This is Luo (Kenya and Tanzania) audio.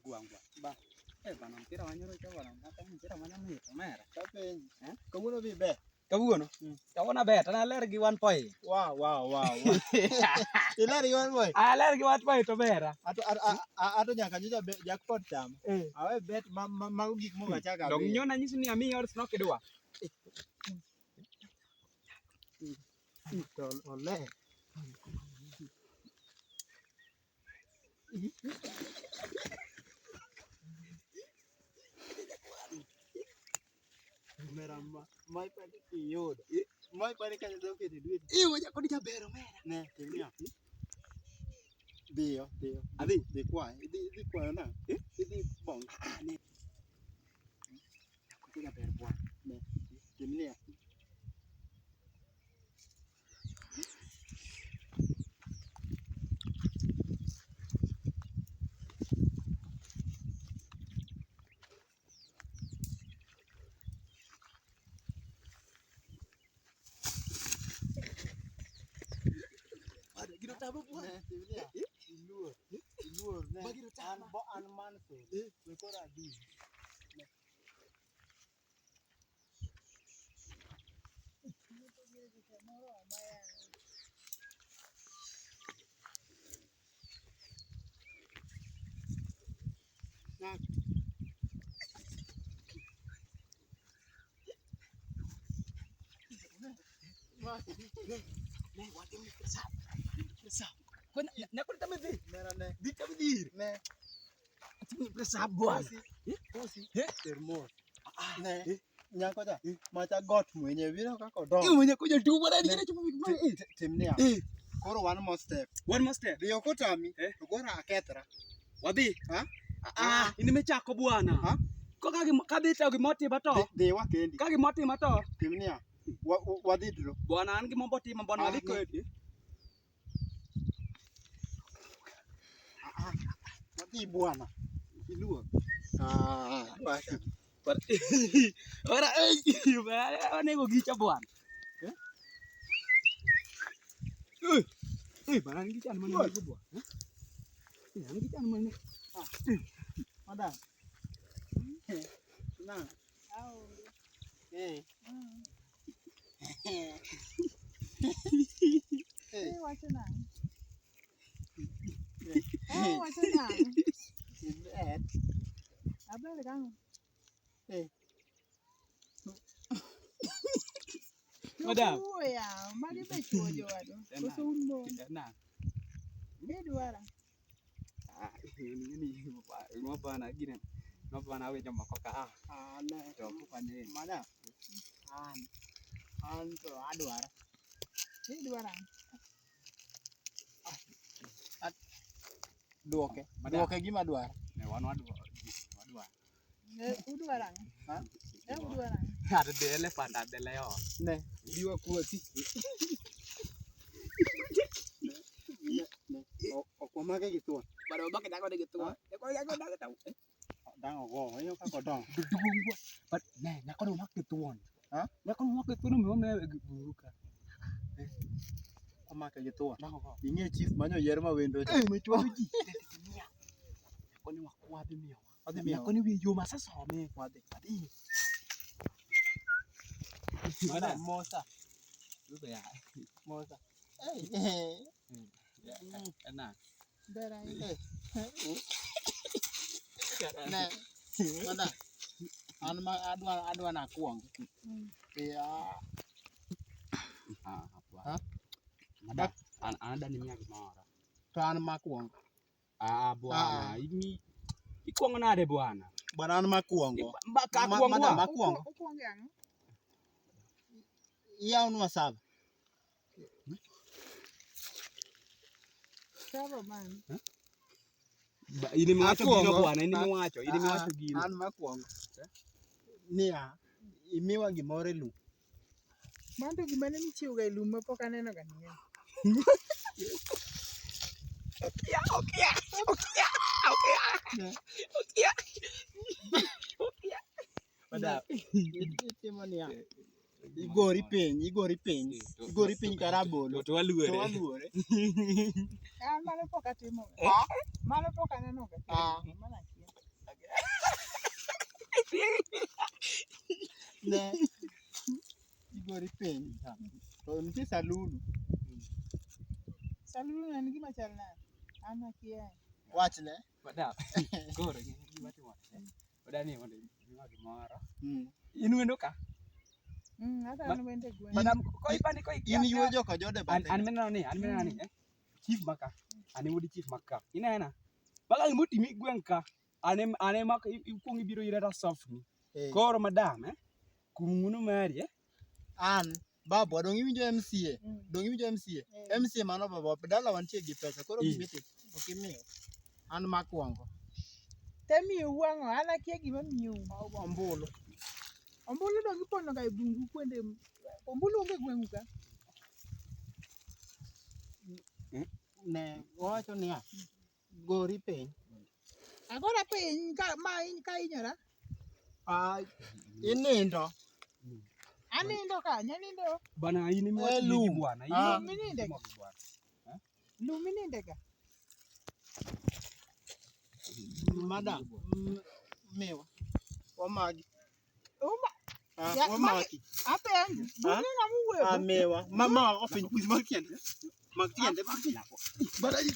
gwangwa. Ba. Bana mpira wanyoro cha bana. Hata mpira manyamit omera. Kapenji. Kawuono dhi be. Kawuono. Kawuono bet ana ler gi 1 point. Wow. Iler gi 1 point. Ler gi 1 point to bera. Ato nyaka nyocha jackpot chamo. Awe bet mago gik moko achaka. Dong nyona nyisi ni ami odds no kidwa. Ole. Merama, mai padi kiyodo. Mai padi kan do ke duit. Iyo ja kodi jabero mera. Ne, timia. Dio. Adhi. Di kwa na. Di bong. Ne. Kodi jabero bwana. Ne. Timia. Giro tabo bwana. Ne, timia. Iluor. Ne. Bagiro tabo. An man so. We kora di. Ne wate mi presa. Kau nak kau tambah di. Mera ne. Di kami dir. Ne. Mi presa bwana. Kosi. Termor. Ne. Nyako da. Macha got mwenye vile kako do. Iyo mwenye kuja tu bwana ni cuma Timnia. Koro one more step. One more step. Dio kotami. To kora akethra. Wadhi. Ha? Nimechako bwana. Ha? Ko kadhi to gimoti bato. Dhi wakendi. Ka gimoti mato. Timnia. Wadhi dro. Bwana an gimombo timo bwana wadhi kodi. Wadhi bwana. Iluo. Wacha. Ora onego gicha bwana. Bwana ngi chan mana nego bwana. Ngi chan mana. Madam. Na. Wacho nang'o? Wacho nang'o? Aber kang'o? Madam. Magi be chuo jowadwa. Koso un mon. Idwara. Ini bwana gini. No bwana we joma koka. Ne. To kupane. Madam. An to adwara. Idwara. Duoke. Madam. Duoke gima dwara. Ne wan wadwa. Udwara ang'o? Ha? Udwara ang'o? Ada de elephant ada leo. Ne. Biwa kuoti. Ne. Okwamake gi thuon. Bado baki dago de gitu. Ko dago tau. Dango go. Ayo kako dong. Dugungwa. But ne nyako do mak tuon. Ha? Nyako mak tuon mo me guruka. Omake gi thuon. Dango go. Ing'e chief manyo yer ma wendo. Mechuo ji. Ko ni wakwa bi miyo. Adhi miyo. Nyako ni wi yo masasome. Wadhi. Madam. Mosa. Lupa ya. Mosa. Enak. Ber ahinya. Ne. Madam. Adwa nakuong. Apa? Madam, ada ni miya gimora. To an makuongo. Bwana, ini ikuongo nade bwana? Bwana an makuongo. Mbaka kuongo. Madam makuongo. Okuongo ang'o? Iyawnwa saba. Saba man. Ini miwacho gino bwana, ini miwacho gino. An makuongo. Nia, imiwa gimoro e lum. Manto gima ne michiwo ga e lum ma pok aneno ga ning'eyo. Madam. Itimo niya. Igori piny karabolo. To waluore. An mano pok atimo. Mano pok aneno ga. Mana kia. Ne. Igori piny. To nitie salulu. Salulu en gima chal nade? An akia. Wachne. Madam. Koro gima timore. Wadani mondo gima gimoro. Mm. In wendo ka? Hata an wende gweng'. Madam, koi pani koi In yuo joka jode bathe. an meneno ni chief maka. An wuod chief maka. Inena. Baka gimotimi gweng' ka. Ane maka ikuong ibiro ira ta softni. Koro madam kung'uno mari An babo dong iwinjo MCA. Dong iwinjo MCA. MCA mano babo dala wantie gi pesa. Koro gimiti. Okimiyo. An makwongo. Temi uwang'o, an akia gima miyo. Ombulu. Ombulu dong ipono ga e bungu kuonde. Ombulu onge gweng'u ka. Ne wacho niya. Gori piny. Agora piny ka inyora. Inindo. Anindo kanya nindo. bana ini miwacho gi bwana. Mininde ga. Lumininde ga. Madam. Miwa. Wamagi. Ya, Wamagi. Apenji. Bunge ng'amu wuego. Miwa. Mama ofiny kuzi mag tiende. Mag tiende. Bada Apenji.